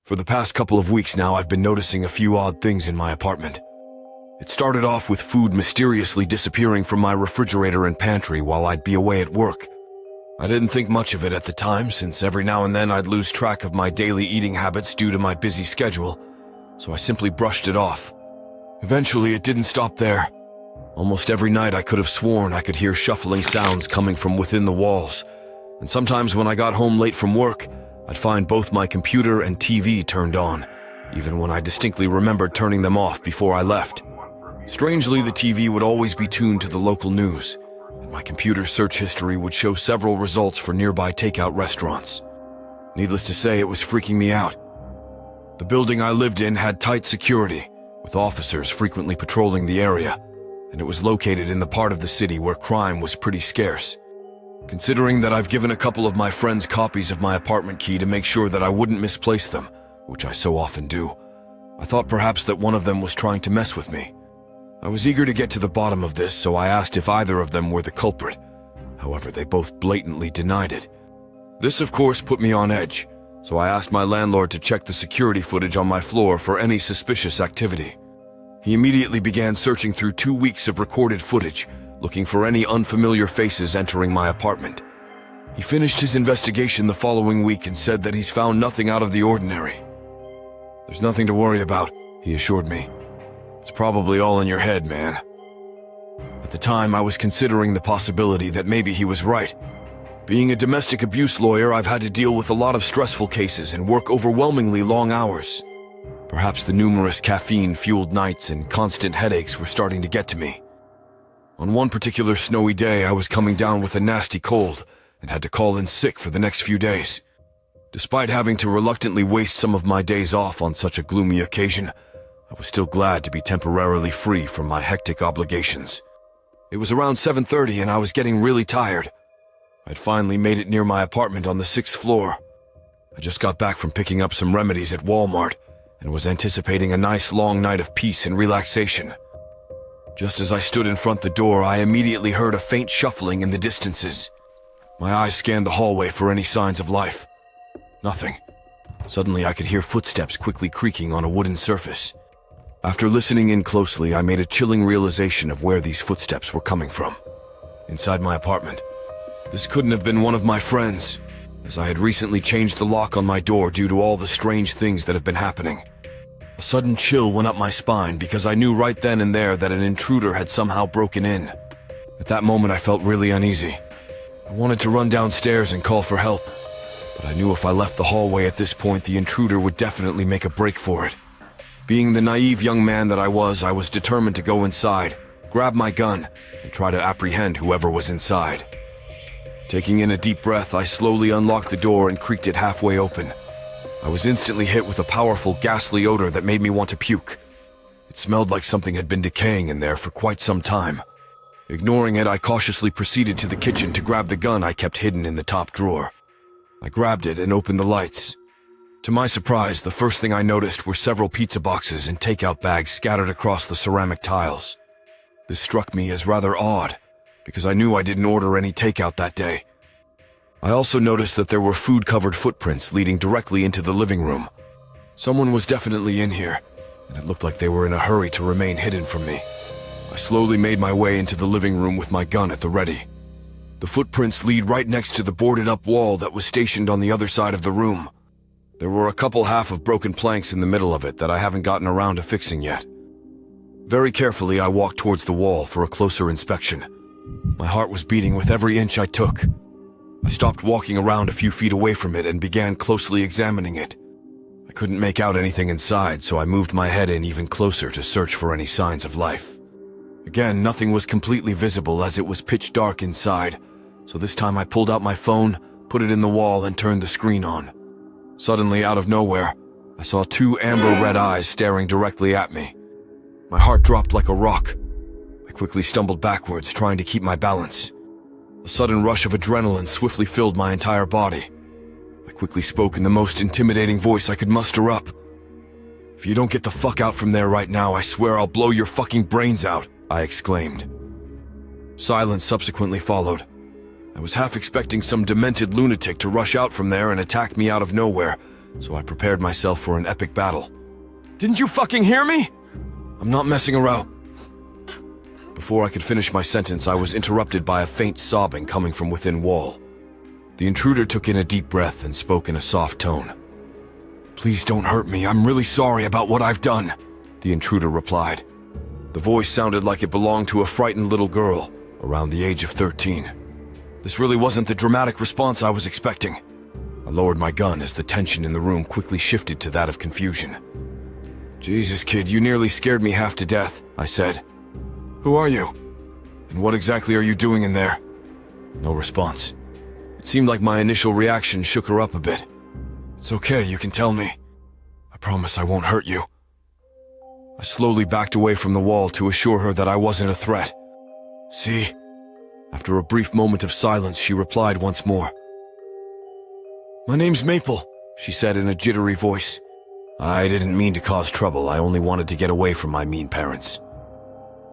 For the past couple of weeks now, I've been noticing a few odd things in my apartment. It started off with food mysteriously disappearing from my refrigerator and pantry while I'd be away at work. I didn't think much of it at the time, since every now and then I'd lose track of my daily eating habits due to my busy schedule, so I simply brushed it off. Eventually, it didn't stop there. Almost every night I could have sworn I could hear shuffling sounds coming from within the walls, and sometimes when I got home late from work, I'd find both my computer and TV turned on, even when I distinctly remembered turning them off before I left. Strangely, the TV would always be tuned to the local news, and my computer's search history would show several results for nearby takeout restaurants. Needless to say, it was freaking me out. The building I lived in had tight security, with officers frequently patrolling the area, and it was located in the part of the city where crime was pretty scarce. Considering that I've given a couple of my friends copies of my apartment key to make sure that I wouldn't misplace them, which I so often do, I thought perhaps that one of them was trying to mess with me. I was eager to get to the bottom of this, so I asked if either of them were the culprit. However, they both blatantly denied it. This, of course, put me on edge, so I asked my landlord to check the security footage on my floor for any suspicious activity. He immediately began searching through 2 weeks of recorded footage, looking for any unfamiliar faces entering my apartment. He finished his investigation the following week and said that he's found nothing out of the ordinary. "There's nothing to worry about," he assured me. "It's probably all in your head, man." At the time, I was considering the possibility that maybe he was right. Being a domestic abuse lawyer, I've had to deal with a lot of stressful cases and work overwhelmingly long hours. Perhaps the numerous caffeine-fueled nights and constant headaches were starting to get to me. On one particular snowy day, I was coming down with a nasty cold and had to call in sick for the next few days. Despite having to reluctantly waste some of my days off on such a gloomy occasion, I was still glad to be temporarily free from my hectic obligations. It was around 7:30 and I was getting really tired. I'd finally made it near my apartment on the 6th floor. I just got back from picking up some remedies at Walmart and was anticipating a nice long night of peace and relaxation. Just as I stood in front the door, I immediately heard a faint shuffling in the distances. My eyes scanned the hallway for any signs of life. Nothing. Suddenly, I could hear footsteps quickly creaking on a wooden surface. After listening in closely, I made a chilling realization of where these footsteps were coming from. Inside my apartment. This couldn't have been one of my friends, as I had recently changed the lock on my door due to all the strange things that have been happening. A sudden chill went up my spine because I knew right then and there that an intruder had somehow broken in. At that moment, I felt really uneasy. I wanted to run downstairs and call for help, but I knew if I left the hallway at this point, the intruder would definitely make a break for it. Being the naive young man that I was determined to go inside, grab my gun, and try to apprehend whoever was inside. Taking in a deep breath, I slowly unlocked the door and creaked it halfway open. I was instantly hit with a powerful, ghastly odor that made me want to puke. It smelled like something had been decaying in there for quite some time. Ignoring it, I cautiously proceeded to the kitchen to grab the gun I kept hidden in the top drawer. I grabbed it and opened the lights. To my surprise, the first thing I noticed were several pizza boxes and takeout bags scattered across the ceramic tiles. This struck me as rather odd, because I knew I didn't order any takeout that day. I also noticed that there were food-covered footprints leading directly into the living room. Someone was definitely in here, and it looked like they were in a hurry to remain hidden from me. I slowly made my way into the living room with my gun at the ready. The footprints lead right next to the boarded-up wall that was stationed on the other side of the room. There were a couple half of broken planks in the middle of it that I haven't gotten around to fixing yet. Very carefully, I walked towards the wall for a closer inspection. My heart was beating with every inch I took. I stopped walking around a few feet away from it and began closely examining it. I couldn't make out anything inside, so I moved my head in even closer to search for any signs of life. Again, nothing was completely visible as it was pitch dark inside, so this time I pulled out my phone, put it in the wall, and turned the screen on. Suddenly, out of nowhere, I saw 2 amber red eyes staring directly at me. My heart dropped like a rock. I quickly stumbled backwards, trying to keep my balance. A sudden rush of adrenaline swiftly filled my entire body. I quickly spoke in the most intimidating voice I could muster up. "If you don't get the fuck out from there right now, I swear I'll blow your fucking brains out," I exclaimed. Silence subsequently followed. I was half expecting some demented lunatic to rush out from there and attack me out of nowhere, so I prepared myself for an epic battle. Didn't you fucking hear me? I'm not messing around. Before I could finish my sentence, I was interrupted by a faint sobbing coming from within wall. The intruder took in a deep breath and spoke in a soft tone. Please don't hurt me, I'm really sorry about what I've done, the intruder replied. The voice sounded like it belonged to a frightened little girl, around the age of 13. This really wasn't the dramatic response I was expecting. I lowered my gun as the tension in the room quickly shifted to that of confusion. Jesus, kid, you nearly scared me half to death, I said. Who are you? And what exactly are you doing in there? No response. It seemed like my initial reaction shook her up a bit. It's okay, you can tell me. I promise I won't hurt you. I slowly backed away from the wall to assure her that I wasn't a threat. See? After a brief moment of silence, she replied once more. My name's Maple, she said in a jittery voice. I didn't mean to cause trouble, I only wanted to get away from my mean parents.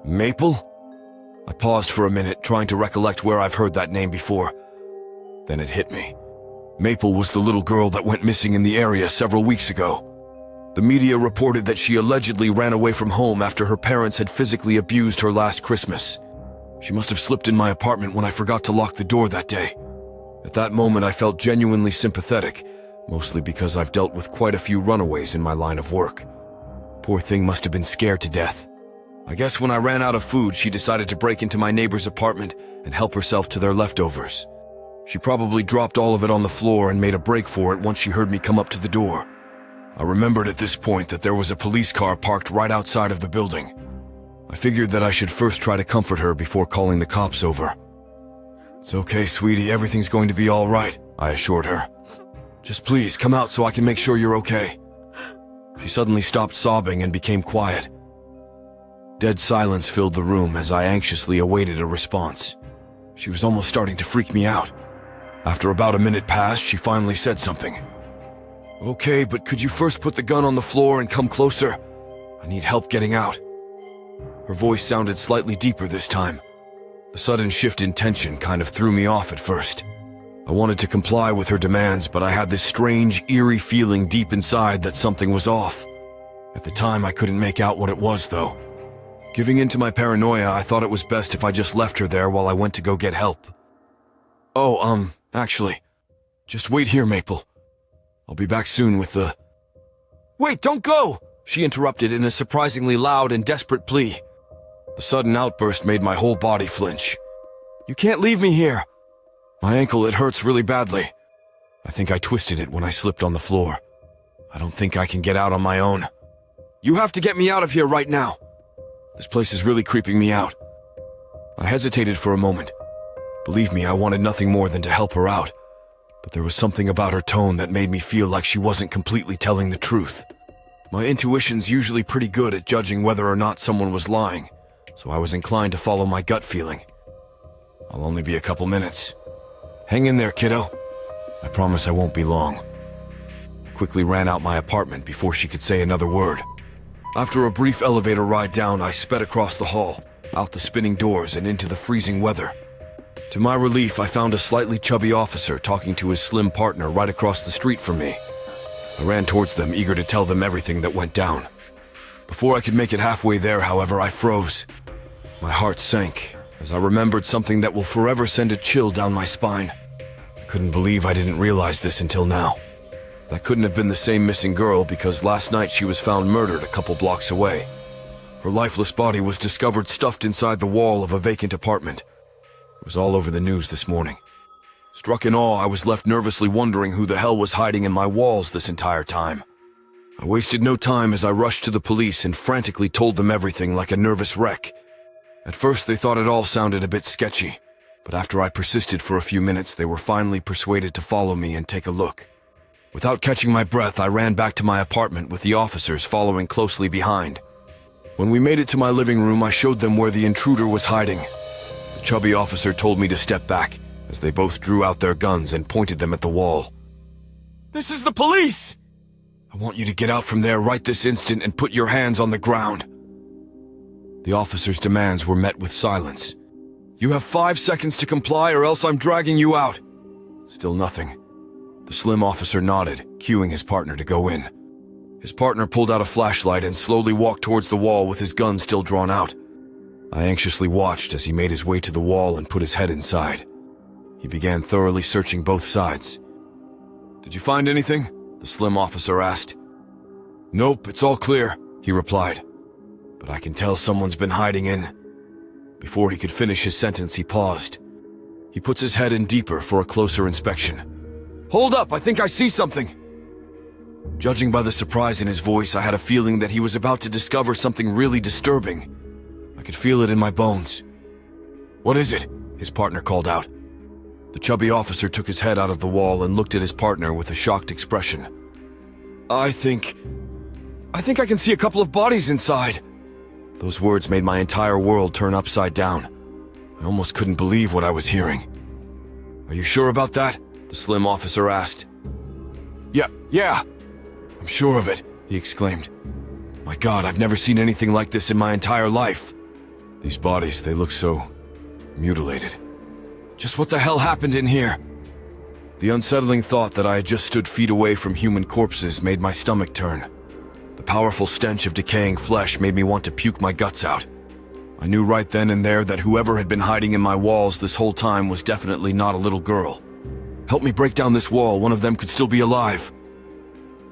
Maple? I paused for a minute, trying to recollect where I've heard that name before. Then it hit me. Maple was the little girl that went missing in the area several weeks ago. The media reported that she allegedly ran away from home after her parents had physically abused her last Christmas. She must have slipped in my apartment when I forgot to lock the door that day. At that moment, I felt genuinely sympathetic, mostly because I've dealt with quite a few runaways in my line of work. Poor thing must have been scared to death. I guess when I ran out of food, she decided to break into my neighbor's apartment and help herself to their leftovers. She probably dropped all of it on the floor and made a break for it once she heard me come up to the door. I remembered at this point that there was a police car parked right outside of the building. I figured that I should first try to comfort her before calling the cops over. It's okay, sweetie, everything's going to be all right, I assured her. Just please, come out so I can make sure you're okay. She suddenly stopped sobbing and became quiet. Dead silence filled the room as I anxiously awaited a response. She was almost starting to freak me out. After about a minute passed, she finally said something. Okay, but could you first put the gun on the floor and come closer? I need help getting out. Her voice sounded slightly deeper this time. The sudden shift in tension kind of threw me off at first. I wanted to comply with her demands, but I had this strange, eerie feeling deep inside that something was off. At the time, I couldn't make out what it was, though. Giving in to my paranoia, I thought it was best if I just left her there while I went to go get help. Oh, actually, just wait here, Maple. I'll be back soon with the... Wait, don't go! She interrupted in a surprisingly loud and desperate plea. The sudden outburst made my whole body flinch. You can't leave me here. My ankle, it hurts really badly. I think I twisted it when I slipped on the floor. I don't think I can get out on my own. You have to get me out of here right now. This place is really creeping me out. I hesitated for a moment. Believe me, I wanted nothing more than to help her out. But there was something about her tone that made me feel like she wasn't completely telling the truth. My intuition's usually pretty good at judging whether or not someone was lying, so I was inclined to follow my gut feeling. I'll only be a couple minutes. Hang in there, kiddo. I promise I won't be long. I quickly ran out my apartment before she could say another word. After a brief elevator ride down, I sped across the hall, out the spinning doors and into the freezing weather. To my relief, I found a slightly chubby officer talking to his slim partner right across the street from me. I ran towards them, eager to tell them everything that went down. Before I could make it halfway there, however, I froze. My heart sank as I remembered something that will forever send a chill down my spine. I couldn't believe I didn't realize this until now. That couldn't have been the same missing girl because last night she was found murdered a couple blocks away. Her lifeless body was discovered stuffed inside the wall of a vacant apartment. It was all over the news this morning. Struck in awe, I was left nervously wondering who the hell was hiding in my walls this entire time. I wasted no time as I rushed to the police and frantically told them everything like a nervous wreck. At first they thought it all sounded a bit sketchy, but after I persisted for a few minutes, they were finally persuaded to follow me and take a look. Without catching my breath, I ran back to my apartment with the officers following closely behind. When we made it to my living room, I showed them where the intruder was hiding. The chubby officer told me to step back, as they both drew out their guns and pointed them at the wall. This is the police! I want you to get out from there right this instant and put your hands on the ground. The officer's demands were met with silence. You have 5 seconds to comply or else I'm dragging you out. Still nothing. The slim officer nodded, cueing his partner to go in. His partner pulled out a flashlight and slowly walked towards the wall with his gun still drawn out. I anxiously watched as he made his way to the wall and put his head inside. He began thoroughly searching both sides. "Did you find anything?" the slim officer asked. "Nope, it's all clear," he replied. "But I can tell someone's been hiding in." Before he could finish his sentence, he paused. He puts his head in deeper for a closer inspection. "Hold up, I think I see something." Judging by the surprise in his voice, I had a feeling that he was about to discover something really disturbing. I could feel it in my bones. "What is it?" his partner called out. The chubby officer took his head out of the wall and looked at his partner with a shocked expression. I think I can see a couple of bodies inside." Those words made my entire world turn upside down. I almost couldn't believe what I was hearing. "Are you sure about that?" the slim officer asked. Yeah, I'm sure of it," he exclaimed. "My God, I've never seen anything like this in my entire life. These bodies, they look so mutilated. Just what the hell happened in here?" The unsettling thought that I had just stood feet away from human corpses made my stomach turn. The powerful stench of decaying flesh made me want to puke my guts out. I knew right then and there that whoever had been hiding in my walls this whole time was definitely not a little girl. "Help me break down this wall, one of them could still be alive."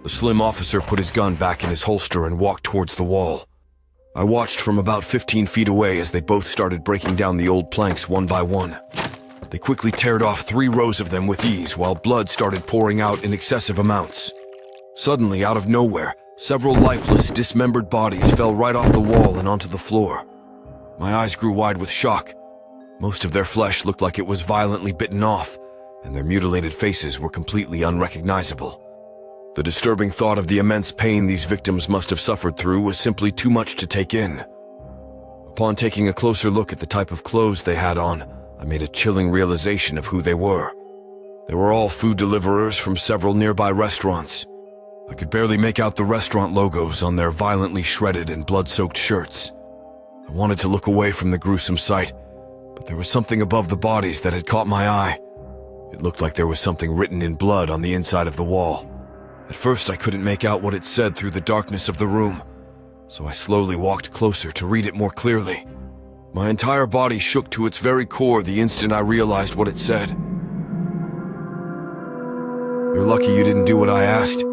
The slim officer put his gun back in his holster and walked towards the wall. I watched from about 15 feet away as they both started breaking down the old planks one by one. They quickly teared off 3 rows of them with ease while blood started pouring out in excessive amounts. Suddenly, out of nowhere, several lifeless, dismembered bodies fell right off the wall and onto the floor. My eyes grew wide with shock. Most of their flesh looked like it was violently bitten off, and their mutilated faces were completely unrecognizable. The disturbing thought of the immense pain these victims must have suffered through was simply too much to take in. Upon taking a closer look at the type of clothes they had on, I made a chilling realization of who they were. They were all food deliverers from several nearby restaurants. I could barely make out the restaurant logos on their violently shredded and blood-soaked shirts. I wanted to look away from the gruesome sight, but there was something above the bodies that had caught my eye. It looked like there was something written in blood on the inside of the wall. At first, I couldn't make out what it said through the darkness of the room, so I slowly walked closer to read it more clearly. My entire body shook to its very core the instant I realized what it said. "You're lucky you didn't do what I asked,"